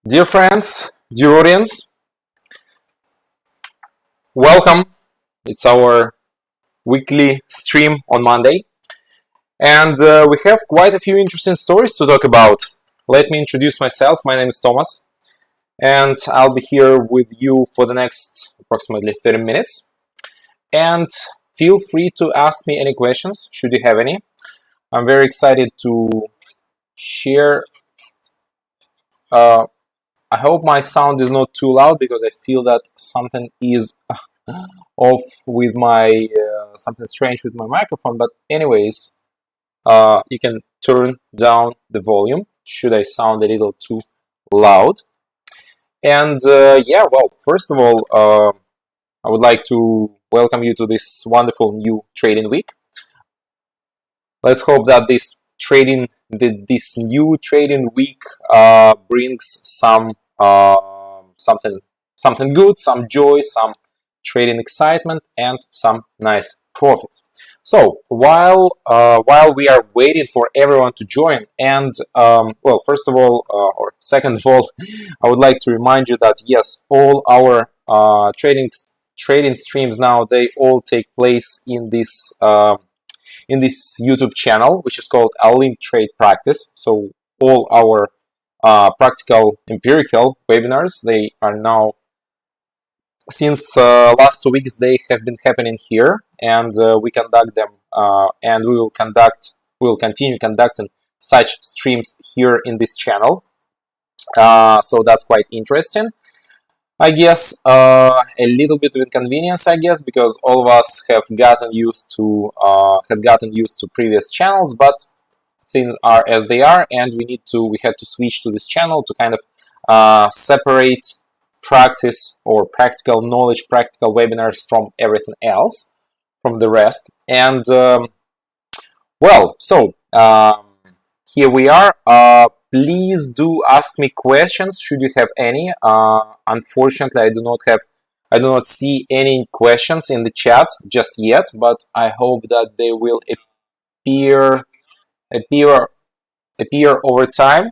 Dear friends, dear audience, welcome. It's our weekly stream on Monday, and we have quite a few interesting stories to talk about. Let me introduce myself. My name is Thomas, and I'll be here with you for the next approximately 30 minutes. And feel free to ask me any questions, should you have any. I'm very excited to share. I hope my sound is not too loud because I feel that something is off with my something strange with my microphone. But anyways, you can turn down the volume should I sound a little too loud. And first of all, I would like to welcome you to this wonderful new trading week. Let's hope that this new trading week brings some something good, some joy, some trading excitement, and some nice profits. So while we are waiting for everyone to join, and first of all, or second of all, I would like to remind you that yes, all our trading streams now, they all take place in this YouTube channel, which is called Olymp Trade Practice. So all our practical empirical webinars, they are now, since last 2 weeks, they have been happening here, and we conduct them, and we will continue conducting such streams here in this channel. So that's quite interesting. I guess a little bit of inconvenience, I guess, because all of us have gotten used to previous channels, but things are as they are, and we had to switch to this channel to kind of separate practice or practical knowledge, practical webinars from everything else, from the rest. And here we are. Please do ask me questions should you have any. Unfortunately, I do not see any questions in the chat just yet, but I hope that they will appear over time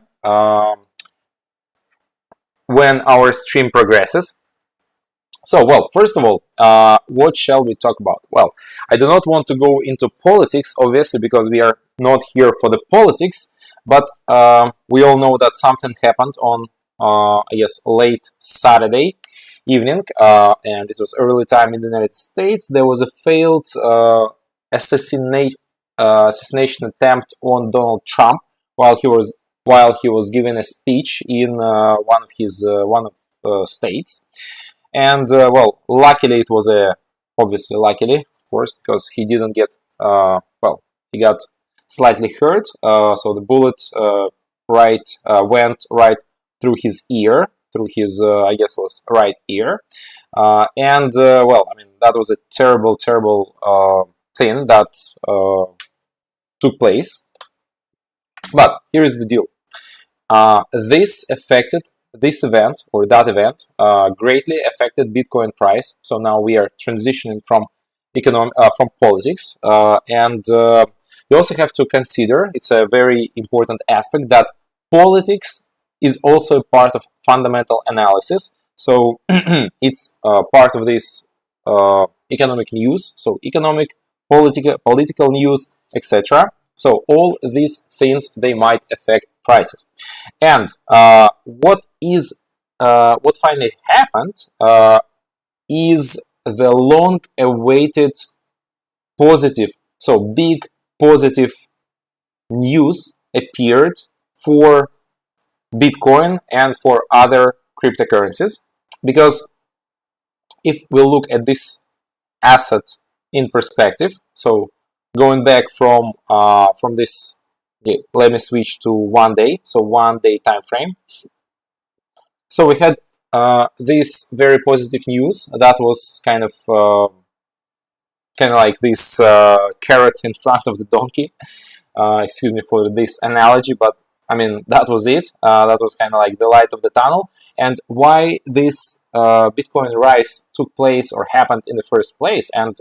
when our stream progresses. So, first of all, what shall we talk about? Well, I do not want to go into politics, obviously, because we are not here for the politics, but we all know that something happened on, late Saturday evening, and it was early time in the United States. There was a failed assassination attempt on Donald Trump while he was giving a speech in one of states. And luckily it was obviously luckily, of course, because he didn't get he got slightly hurt. So the bullet went right through his ear, through his I guess was right ear, and that was a terrible thing that took place. But here is the deal. This event greatly affected Bitcoin price. So now we are transitioning from politics, and you also have to consider, it's a very important aspect, that politics is also a part of fundamental analysis. So it's part of this economic news. So economic, political news, etc. So all these things, they might affect prices. And what finally happened is the long-awaited big positive news appeared for Bitcoin and for other cryptocurrencies. Because if we look at this asset in perspective, so going back from this, let me switch to 1 day, so 1 day time frame. So we had this very positive news that was kind of like this carrot in front of the donkey. Excuse me for this analogy, but I mean that was it. That was kind of like the light of the tunnel. And why this Bitcoin rise took place or happened in the first place. And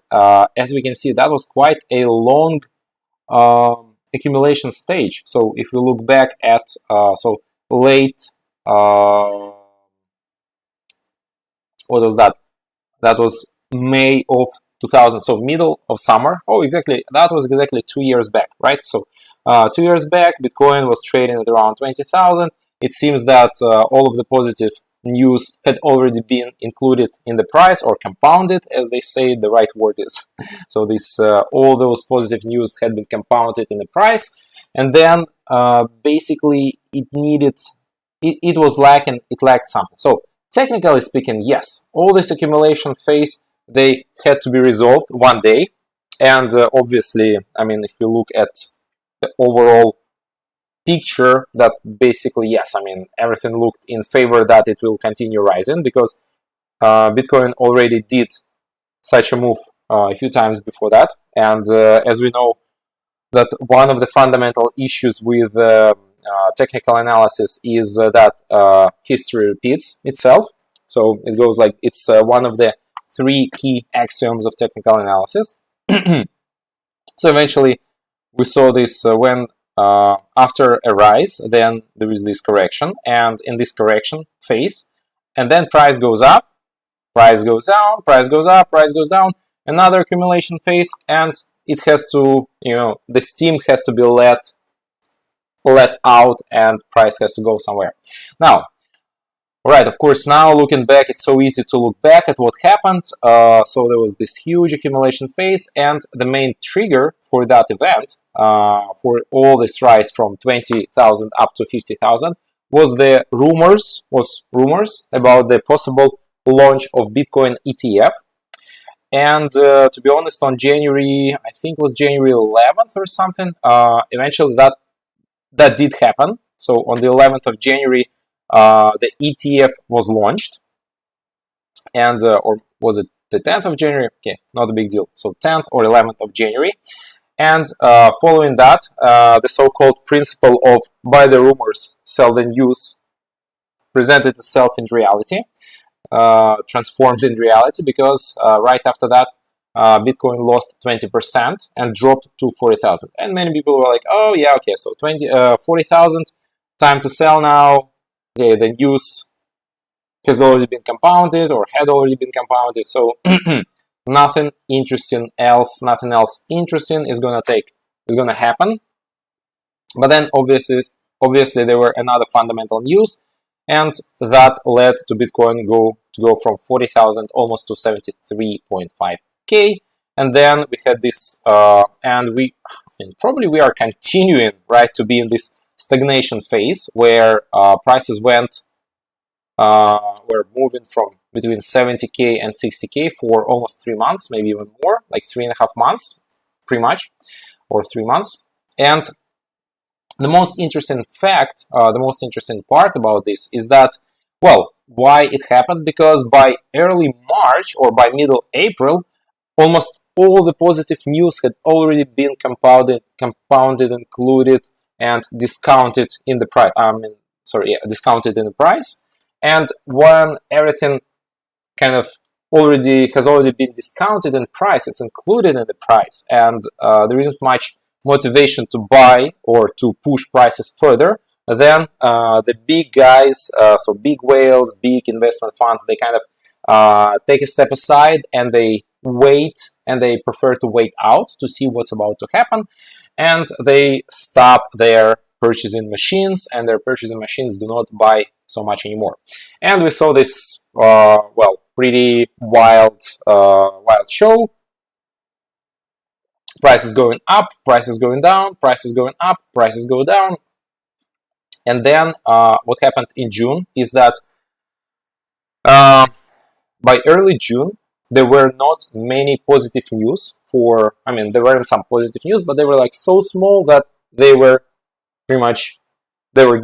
as we can see, that was quite a long accumulation stage. So if we look back at late what was that? That was May of 2000, so middle of summer. Oh, exactly. That was exactly 2 years back, right? So 2 years back, Bitcoin was trading at around 20,000. It seems that all of the positive news had already been included in the price, or compounded, as they say. The right word is. So this all those positive news had been compounded in the price, and then basically it was lacking. It lacked something. So technically speaking, yes, all this accumulation phase, they had to be resolved one day. And obviously, I mean, if you look at the overall picture, that basically, yes, I mean, everything looked in favor that it will continue rising, because Bitcoin already did such a move a few times before that. And as we know, that one of the fundamental issues with technical analysis is that history repeats itself. So it goes like, it's one of the 3 key axioms of technical analysis. So eventually we saw this when after a rise, then there is this correction, and in this correction phase, and then price goes up, price goes down, price goes up, price goes down, another accumulation phase, and it has to, the steam has to be let out, and price has to go somewhere. Now, right, of course, now looking back, it's so easy to look back at what happened. So there was this huge accumulation phase, and the main trigger for that event, for all this rise from 20,000 up to 50,000, was the rumors about the possible launch of Bitcoin ETF. And to be honest, on January, I think it was January 11th or something, eventually that did happen. So on the 11th of January, the ETF was launched, and or was it the 10th of January? Okay, not a big deal. So 10th or 11th of January, and following that, the so-called principle of buy the rumors, sell the news presented itself in reality, transformed in reality, because right after that, Bitcoin lost 20% and dropped to 40,000. And many people were like, oh yeah, okay, so 40,000, time to sell now. Okay, the news has already been compounded, or had already been compounded, so nothing else interesting is gonna happen. But then obviously there were another fundamental news, and that led to Bitcoin to go from 40,000 almost to 73.5k. And then we had this, and probably we are continuing, right, to be in this stagnation phase, where prices were moving from between 70k and 60k for almost 3 months, maybe even more, like 3.5 months, pretty much, or 3 months. And the most interesting fact, the most interesting part about this is that, well, why it happened? Because by early March or by middle April, almost all the positive news had already been compounded, included, and discounted in the price. Discounted in the price. And when everything kind of has already been discounted in price, it's included in the price, and there isn't much motivation to buy or to push prices further, then the big guys, so big whales, big investment funds, they kind of take a step aside, and they wait, and they prefer to wait out to see what's about to happen, and they stop their purchasing machines, and their purchasing machines do not buy so much anymore. And we saw this, pretty wild show. Prices going up, prices going down, prices going up, prices go down. And then what happened in June is that by early June, there were not many positive news there weren't some positive news, but they were like so small that they were pretty much, they were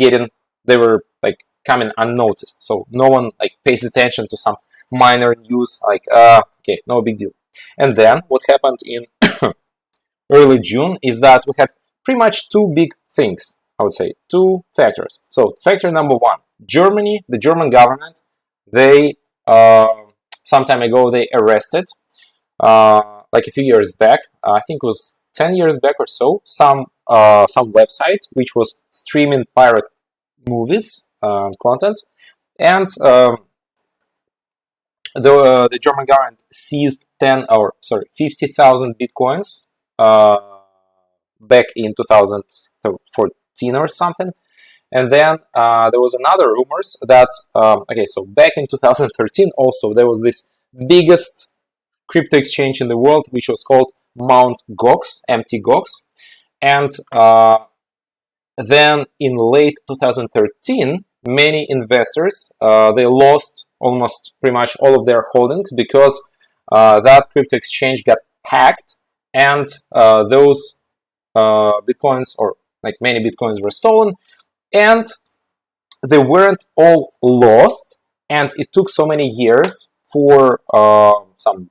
like coming unnoticed. So no one like pays attention to some minor news, like, okay, no big deal. And then what happened in early June is that we had pretty much 2 big things, I would say, 2 factors. So factor number 1, Germany, the German government, they, some time ago, they arrested, like a few years back, I think it was 10 years back or so, some website which was streaming pirate movies content, and the German government seized 50,000 bitcoins back in 2014 or something. And then there was another rumors that so back in 2013 also there was this biggest crypto exchange in the world, which was called Mt. Gox, and then in late 2013 many investors they lost almost pretty much all of their holdings because that crypto exchange got hacked, and those bitcoins, or like many bitcoins, were stolen, and they weren't all lost, and it took so many years for some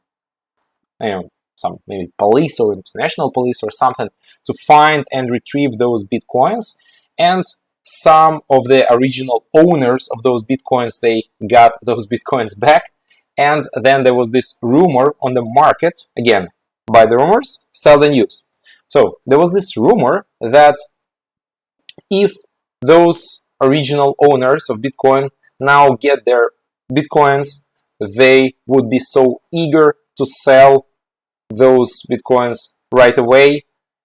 maybe police or international police or something to find and retrieve those bitcoins, and some of the original owners of those bitcoins, they got those bitcoins back. And then there was this rumor on the market, again, buy the rumors, sell the news. So there was this rumor that if those original owners of Bitcoin now get their Bitcoins, they would be so eager to sell those Bitcoins right away.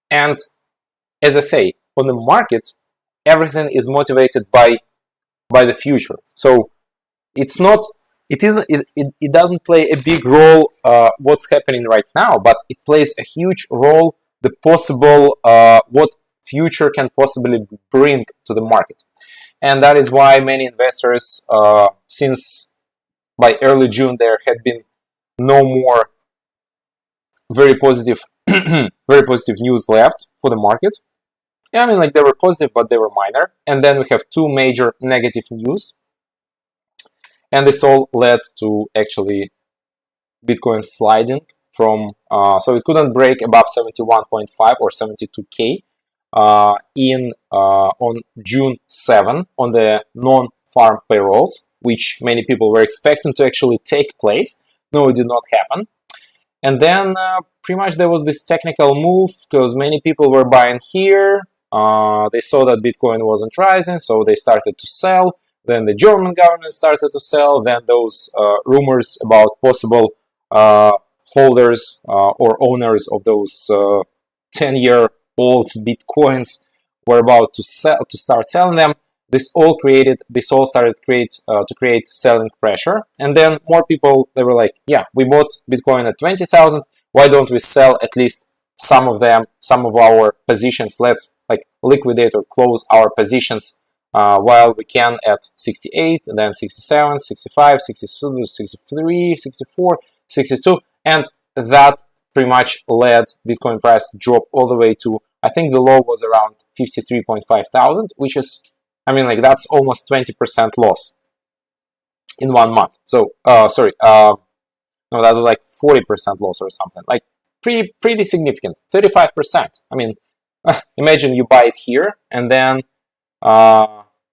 And as I say, on the market, everything is motivated by the future. So it's not, it doesn't play a big role what's happening right now, but it plays a huge role the possible what future can possibly bring to the market. And that is why many investors, since by early June there had been no more very positive very positive news left for the market. I mean, like, they were positive, but they were minor. And then we have two major negative news, and this all led to actually Bitcoin sliding from so it couldn't break above 71.5 or 72k on June 7 on the non-farm payrolls, which many people were expecting to actually take place. No, it did not happen. And then pretty much there was this technical move because many people were buying here. They saw that Bitcoin wasn't rising, so they started to sell. Then the German government started to sell. Then those rumors about possible holders or owners of those 10-year-old Bitcoins were about to start selling them. This all started to create selling pressure. And then more people, they were like, yeah, we bought Bitcoin at 20,000. Why don't we sell at least some of them, some of our positions? Let's like liquidate or close our positions while we can at 68, and then 67, 65, 62, 63, 64, 62. And that pretty much led Bitcoin price to drop all the way to, I think the low was around 53.5 thousand, which is, I mean, like, that's almost 20% loss in 1 month. So, no, that was like 40% loss or something. Like, pretty significant, 35%. I mean, imagine you buy it here and then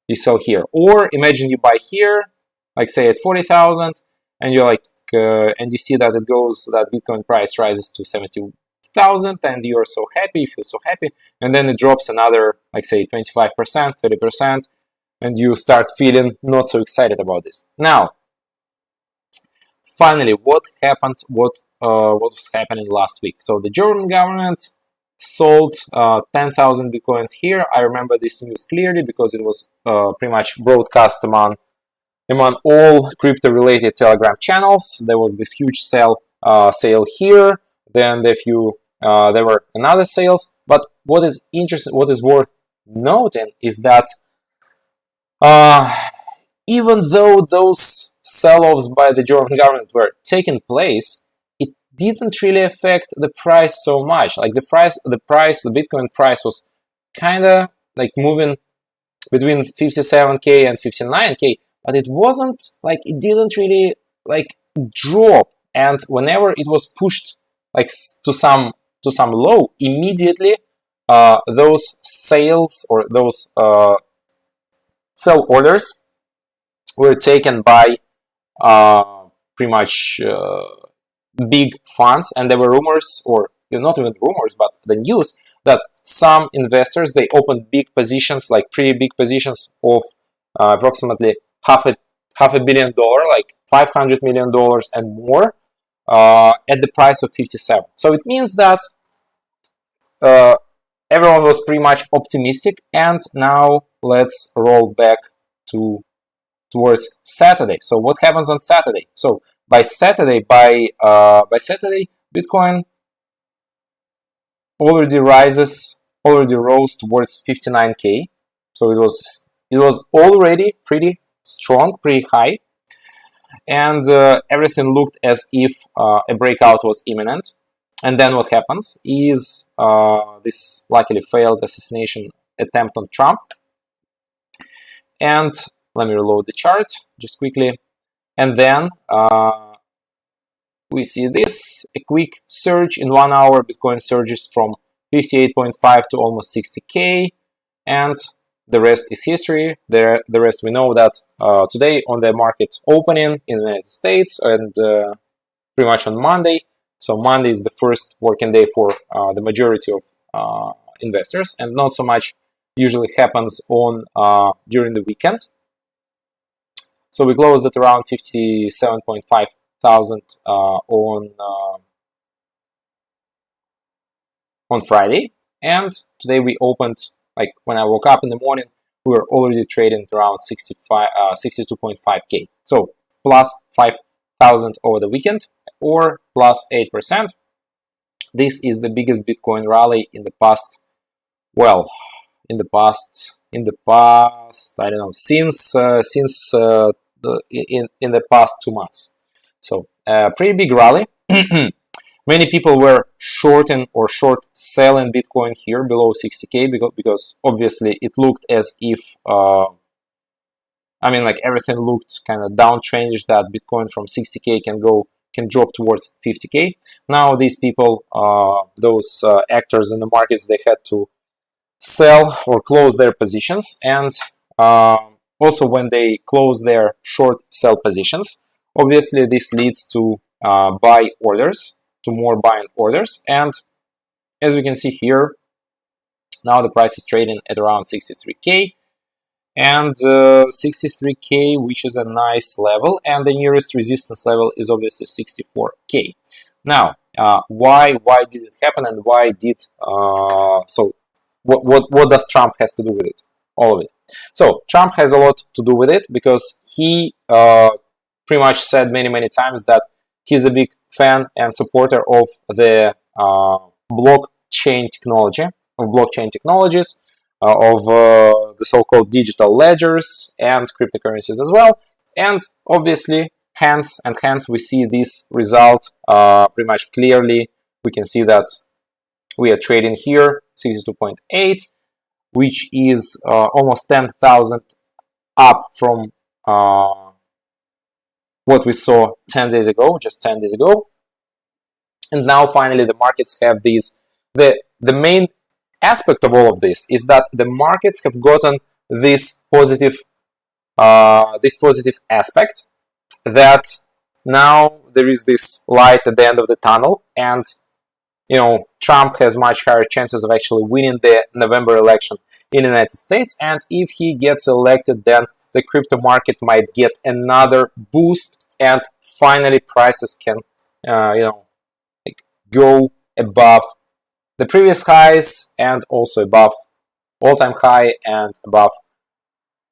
you sell here. Or imagine you buy here, like say at 40,000, and you're like, and you see that that Bitcoin price rises to 70,000, and you're so happy, you feel so happy, and then it drops another, like say 25%, 30%, and you start feeling not so excited about this. Now, finally, what happened? What was happening last week? So the German government sold 10,000 Bitcoins here. I remember this news clearly because it was pretty much broadcast among all crypto-related Telegram channels. There was this huge sale here. Then there were another sales. But what is interesting, what is worth noting, is that even though those sell-offs by the German government were taking place, it didn't really affect the price so much. Like the Bitcoin price was kind of like moving between 57k and 59k, but it wasn't like, it didn't really like drop. And whenever it was pushed like to some low, immediately those sales or those sell orders were taken by pretty much big funds. And there were rumors, or not even rumors, but the news that some investors, they opened big positions, like pretty big positions of approximately half a billion dollar, like $500 million and more, at the price of 57. So it means that everyone was pretty much optimistic. And now let's roll back towards Saturday. So what happens on Saturday? So by Saturday, Bitcoin already rose towards 59K. So it was already pretty strong, pretty high, and everything looked as if a breakout was imminent. And then what happens is this luckily failed assassination attempt on Trump. And let me reload the chart just quickly. And then we see this, a quick surge in 1 hour. Bitcoin surges from 58.5 to almost 60K. And the rest is history. The rest we know that today on the market opening in the United States and pretty much on Monday. So Monday is the first working day for the majority of investors, and not so much usually happens on during the weekend. So we closed at around 57.5 thousand on Friday, and today we opened, like when I woke up in the morning, we were already trading around 62.5K. So plus 5,000 over the weekend, or plus 8%. This is the biggest Bitcoin rally in the past. Well, in the past, I don't know, since in the past 2 months. So pretty big rally. Many people were shorting or short selling Bitcoin here below 60K because obviously it looked as if like everything looked kind of downtrended, that Bitcoin from 60K can drop towards 50K. Now these people, those actors in the markets, they had to sell or close their positions, and also when they close their short sell positions, obviously this leads to buy orders, to more buying orders. And as we can see here, now the price is trading at around 63K, and 63K, which is a nice level, and the nearest resistance level is obviously 64K. Now, why did it happen, and why did so? What does Trump has to do with it? All of it. So Trump has a lot to do with it because he pretty much said many times that he's a big fan and supporter of the blockchain technology, of blockchain technologies, of the so-called digital ledgers and cryptocurrencies as well. And obviously, hence we see this result pretty much clearly. We can see that we are trading here 62.8, which is almost 10,000 up from what we saw 10 days ago, just 10 days ago. And now finally the markets have these, the main aspect of all of this is that the markets have gotten this positive aspect, that now there is this light at the end of the tunnel, and Trump has much higher chances of actually winning the November election in the United States. And if he gets elected, then the crypto market might get another boost, and finally prices can go above the previous highs, and also above all-time high, and above,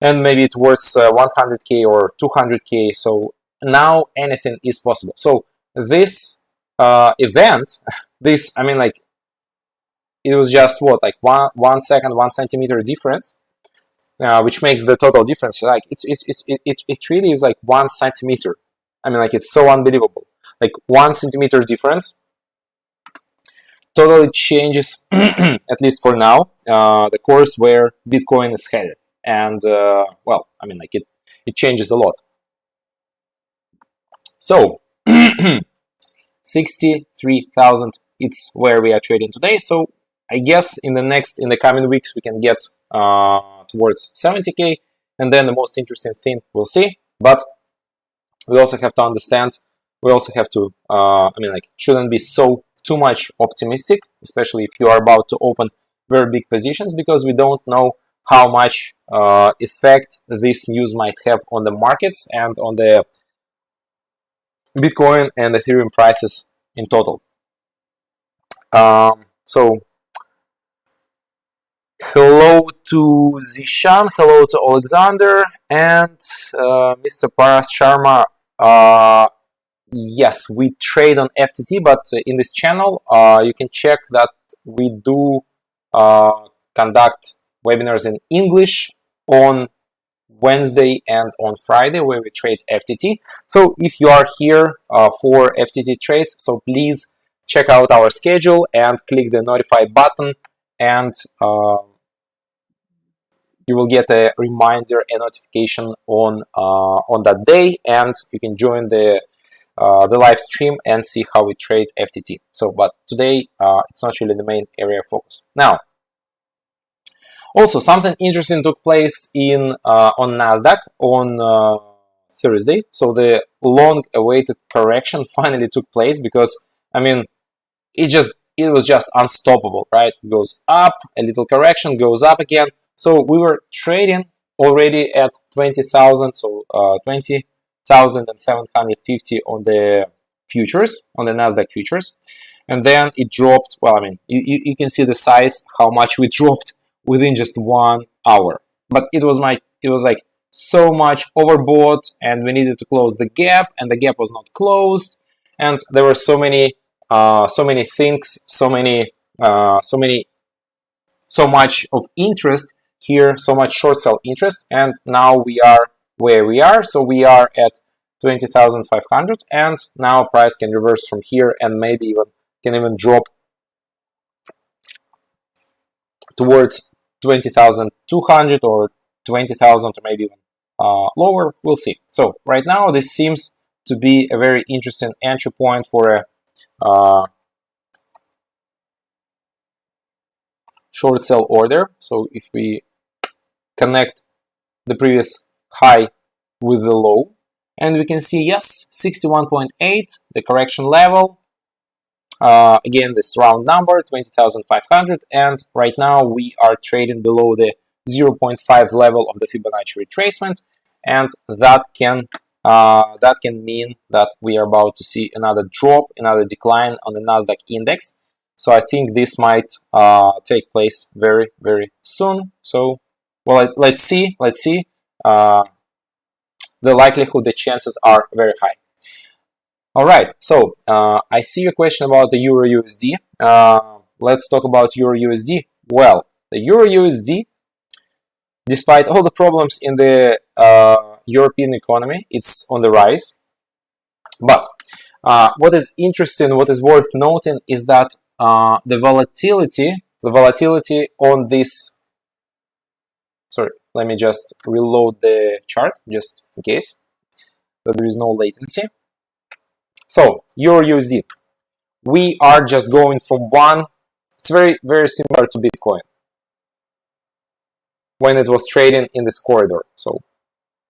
and maybe towards 100K or 200K. So now anything is possible. So this event, this, it was just what, like 1 second, 1 centimeter difference, which makes the total difference. Like it really is like 1 centimeter. It's so unbelievable. Like 1 centimeter difference totally changes, at least for now, the course where Bitcoin is headed. And it changes a lot. So 63,000, it's where we are trading today. So I guess in the coming weeks we can get towards 70K, and then the most interesting thing we'll see. But we also have to understand, we also have to shouldn't be so too much optimistic, especially if you are about to open very big positions, because we don't know how much effect this news might have on the markets and on the Bitcoin and Ethereum prices in total. So hello to Zishan, hello to Alexander, and Mr. Paras Sharma. Yes, we trade on FTT, but in this channel, you can check that we do conduct webinars in English on Wednesday and on Friday, where we trade FTT. So if you are here for FTT trade, so please check out our schedule and click the notify button, and you will get a reminder and notification on that day, and you can join the live stream and see how we trade FTT. So, but today it's not really the main area of focus. Now, also something interesting took place on Nasdaq on Thursday. So the long-awaited correction finally took place, because I mean, it was just unstoppable, right? It goes up, a little correction, goes up again. So we were trading already at 20,000, so 20,750 on the futures, on the Nasdaq futures, and then it dropped. Well, I mean, you can see the size, how much we dropped within just 1 hour. But it was like so much overbought, and we needed to close the gap, and the gap was not closed, and there were so many things, so much of interest here, so much short sell interest, and now we are where we are. So we are at 20,500, and now price can reverse from here, and maybe can even drop towards 20,200 or 20,000, or maybe even lower. We'll see. So right now this seems to be a very interesting entry point for a short sell order. So if we connect the previous high with the low, and we can see, yes, 61.8, the correction level. Again, this round number, 20,500, and right now we are trading below the 0.5 level of the Fibonacci retracement, and that can mean that we are about to see another drop, another decline on the Nasdaq index. So I think this might take place very, very soon. So, well, let's see. The likelihood, the chances are very high. All right, so I see your question about the Euro USD. Let's talk about Euro USD. Well, the Euro USD, despite all the problems in the European economy, it's on the rise. But what is interesting, what is worth noting, is that the volatility on this. Sorry, let me just reload the chart just in case that there is no latency. So Euro USD, we are just going from one. It's very, very similar to Bitcoin when it was trading in this corridor. So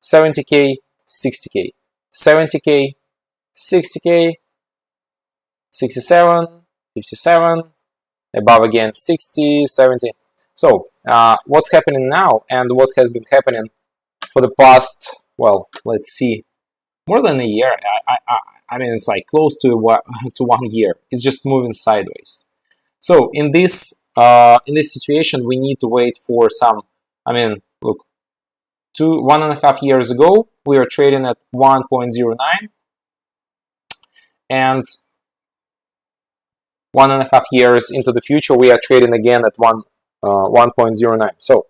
70k, 60k, 70k, 60k, 67, 57, above again 60, 70. So what's happening now, and what has been happening for the past, well, let's see, more than a year. I mean, it's like close to 1 year. It's just moving sideways. So in this situation, we need to wait for some. I mean, look, 1.5 years ago, we were trading at 1.09, and 1.5 years into the future, we are trading again at 1.09. So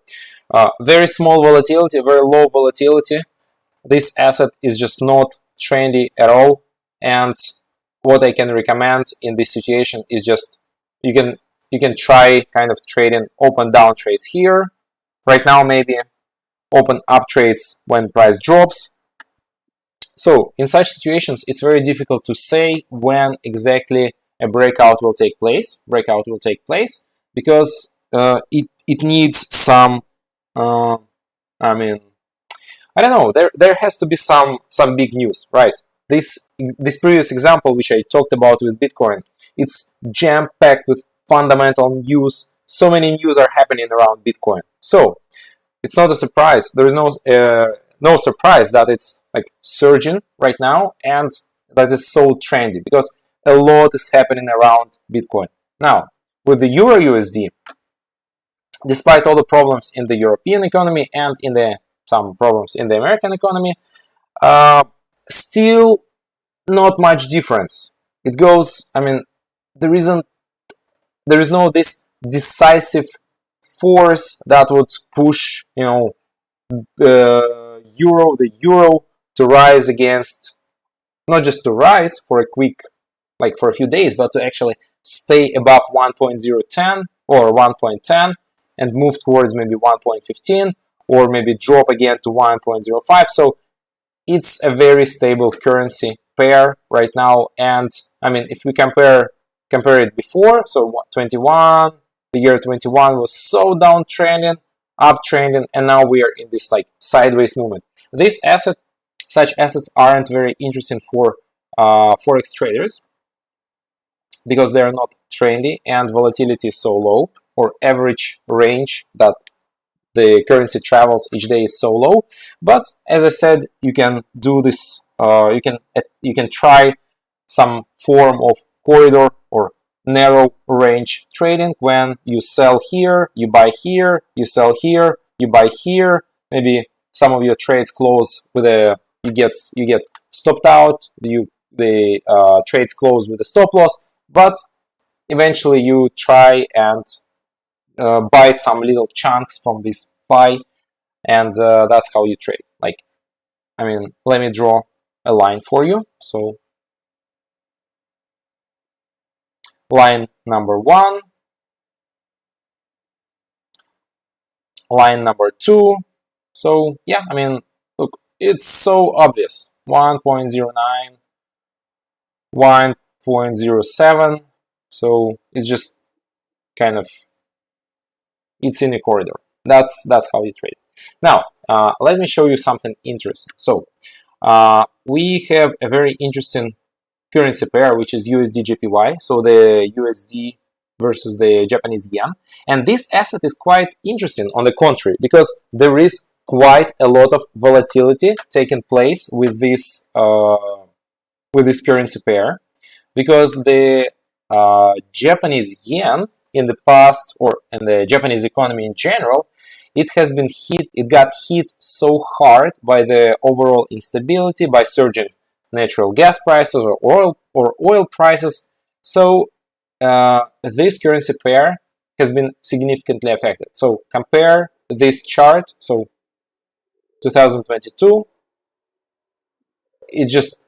very small volatility, very low volatility. This asset is just not trendy at all. And what I can recommend in this situation is just you can try kind of trading open down trades here. Right now, maybe open up trades when price drops. So in such situations, it's very difficult to say when exactly a breakout will take place. Because it needs some. I mean, I don't know. There has to be some big news, right? This previous example, which I talked about with Bitcoin, it's jam-packed with fundamental news. So many news are happening around Bitcoin. So it's not a surprise. There is no surprise that it's like surging right now, and that is so trendy because a lot is happening around Bitcoin. Now, with the Euro USD, despite all the problems in the European economy and in some problems in the American economy, still not much difference. It goes, I mean, there is no this decisive force that would push, the euro to rise against, not just to rise for a quick, like for a few days, but to actually stay above 1.010 or 1.10 and move towards maybe 1.15 or maybe drop again to 1.05. So it's a very stable currency pair right now. And I mean, if we compare it before, so 21, the year 21 was so downtrending, uptrending, and now we are in this like sideways movement. Such assets aren't very interesting for forex traders because they are not trendy and volatility is so low, or average range that the currency travels each day is so low. But as I said, you can do this. You can try some form of corridor or narrow range trading when you sell here, you buy here, you sell here, you buy here. Maybe some of your trades close with you get stopped out. The trades close with a stop loss, but eventually you try and buy some little chunks from this pie, and that's how you trade. Like, I mean, let me draw a line for you. So line number 1, line number 2. So yeah, I mean, look, it's so obvious. 1.09, 1.07. So it's just kind of, it's in a corridor. That's how you trade. Now, let me show you something interesting. So we have a very interesting currency pair, which is USD-JPY, so the USD versus the Japanese yen. And this asset is quite interesting on the contrary, because there is quite a lot of volatility taking place with this currency pair, because the Japanese yen in the past, or in the Japanese economy in general, it got hit so hard by the overall instability, by surging natural gas prices or oil prices. So this currency pair has been significantly affected. So compare this chart. So 2022, it just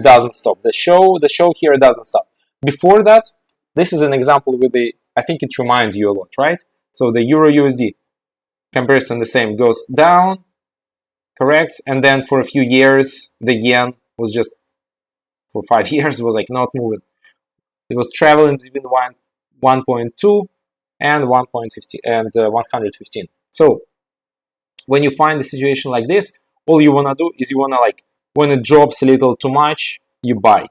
doesn't stop. The show here doesn't stop. Before that, this is an example with I think it reminds you a lot, right? So the Euro USD comparison, the same, goes down, corrects, and then for a few years the yen was just, for 5 years, was like not moving. It was traveling between 1.2 and 1.15 and 115. So when you find a situation like this, all you wanna do is when it drops a little too much, you buy.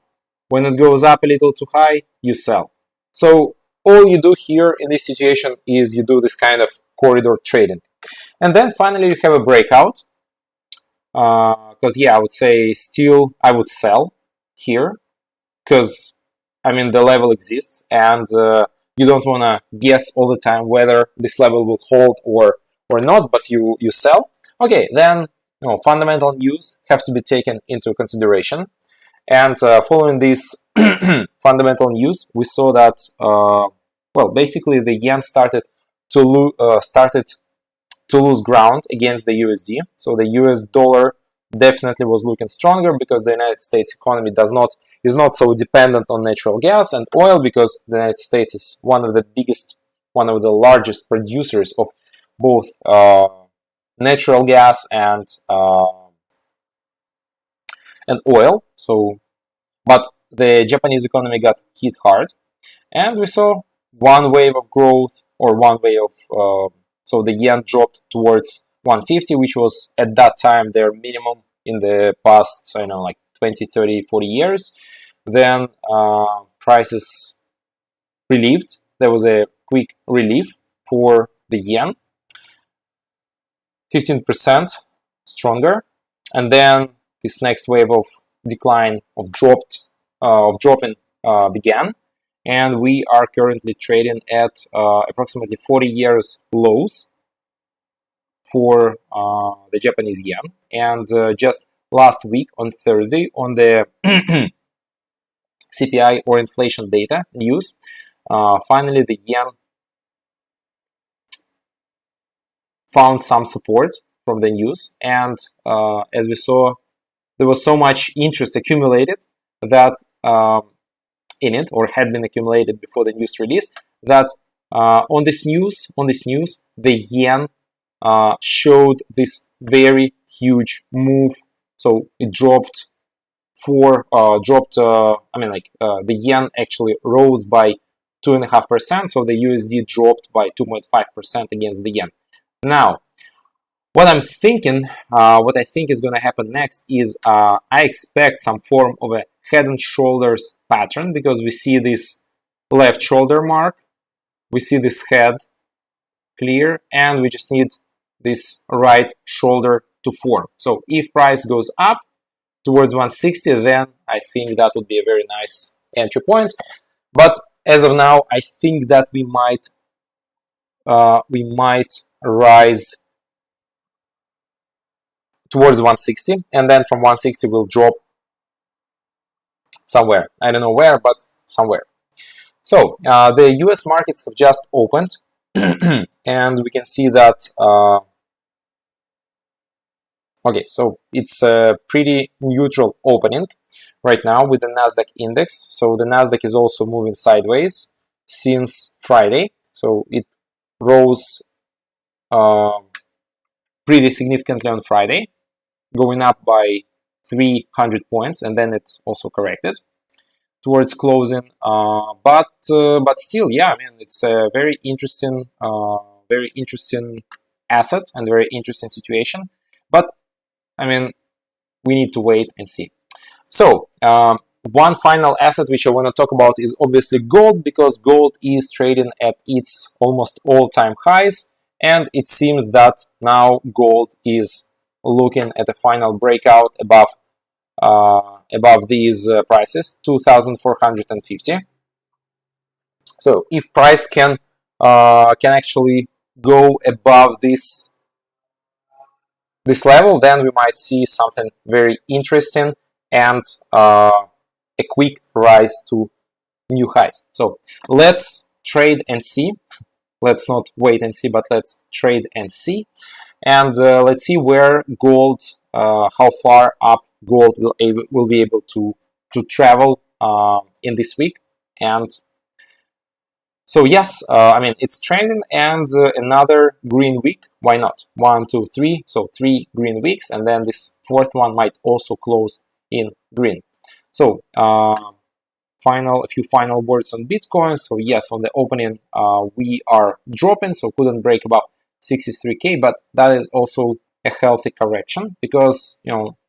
When it goes up a little too high, you sell. So all you do here in this situation is you do this kind of corridor trading. And then finally you have a breakout. Because I would say still I would sell here, because I mean the level exists, and you don't want to guess all the time whether this level will hold or not, but you sell. Okay, then fundamental news have to be taken into consideration, and following this fundamental news, we saw that basically the yen started to lose ground against the USD. So the US dollar definitely was looking stronger, because the United States economy is not so dependent on natural gas and oil, because the United States is one of the largest producers of both natural gas and oil. So, but the Japanese economy got hit hard, and we saw one wave of growth, or one wave of so the yen dropped towards 150, which was at that time their minimum in the past, like 20, 30, 40 years. Then prices relieved. There was a quick relief for the yen. 15% stronger, and then this next wave of decline of dropping began, and we are currently trading at approximately 40 years lows for the Japanese yen. And just last week on Thursday, on the CPI or inflation data news, finally the yen found some support from the news, and as we saw, there was so much interest accumulated that in it, or had been accumulated before the news release, that on this news, the yen showed this very huge move. So it dropped the yen actually rose by 2.5%. So the USD dropped by 2.5% against the yen. Now, what I think is going to happen next is I expect some form of a head and shoulders pattern, because we see this left shoulder mark, we see this head clear, and we just need this right shoulder to form. So if price goes up towards 160, then I think that would be a very nice entry point. But as of now, I think that we might rise towards 160, and then from 160 we'll drop somewhere. I don't know where, but somewhere. So the US markets have just opened, and we can see that okay, so it's a pretty neutral opening right now with the Nasdaq index. So the Nasdaq is also moving sideways since Friday. So it rose pretty significantly on Friday, going up by 300 points, and then it also corrected towards closing. But still, yeah, I mean, it's a very interesting asset and very interesting situation. But I mean, we need to wait and see. So one final asset which I want to talk about is obviously gold, because gold is trading at its almost all-time highs, and it seems that now gold is looking at a final breakout above these prices, 2,450. So if price can actually go above this level, then we might see something very interesting and a quick rise to new highs. So let's trade and see. Let's not wait and see, but let's trade and see. And let's see where gold, how far up gold will be able to travel in this week. And so yes, I mean, it's trending, and another green week. Why not? 1, 2, 3. So 3 green weeks, and then this fourth one might also close in green. So a few final words on Bitcoin. So yes, on the opening we are dropping, so couldn't break above 63k, but that is also a healthy correction, because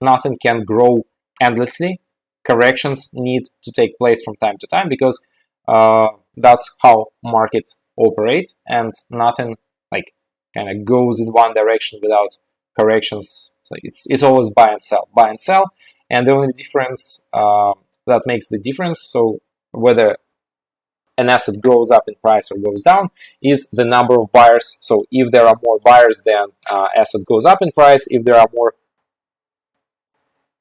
nothing can grow endlessly. Corrections need to take place from time to time, because that's how markets operate, and nothing like kind of goes in one direction without corrections. So it's always buy and sell, and the only difference that makes the difference, so whether an asset goes up in price or goes down, is the number of buyers. So if there are more buyers, then asset goes up in price. If there are more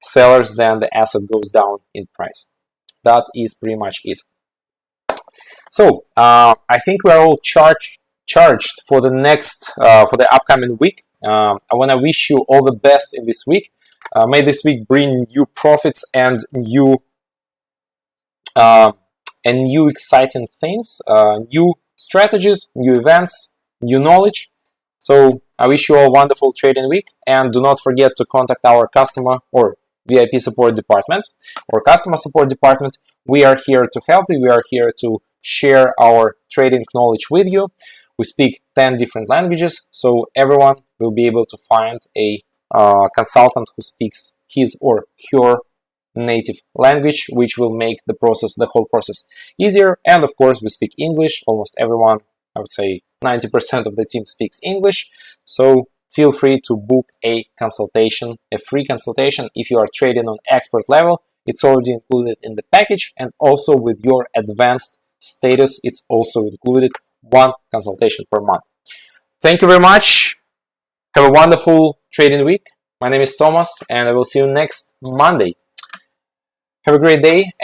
sellers, then the asset goes down in price. That is pretty much it. So I think we're all charged for the upcoming week. I want to wish you all the best in this week. May this week bring new profits and new exciting things, new strategies, new events, new knowledge. So I wish you all a wonderful trading week, and do not forget to contact our customer or VIP support department or customer support department. We are here to help you. We are here to share our trading knowledge with you. We speak 10 different languages, so everyone will be able to find a consultant who speaks his or her native language, which will make the whole process easier. And of course, we speak English. Almost everyone, I would say 90% of the team speaks English. So feel free to book a consultation, a free consultation. If you are trading on expert level, it's already included in the package, and also with your advanced status, it's also included, one consultation per month. Thank you very much. Have a wonderful trading week. My name is Thomas, and I will see you next Monday. Have a great day. And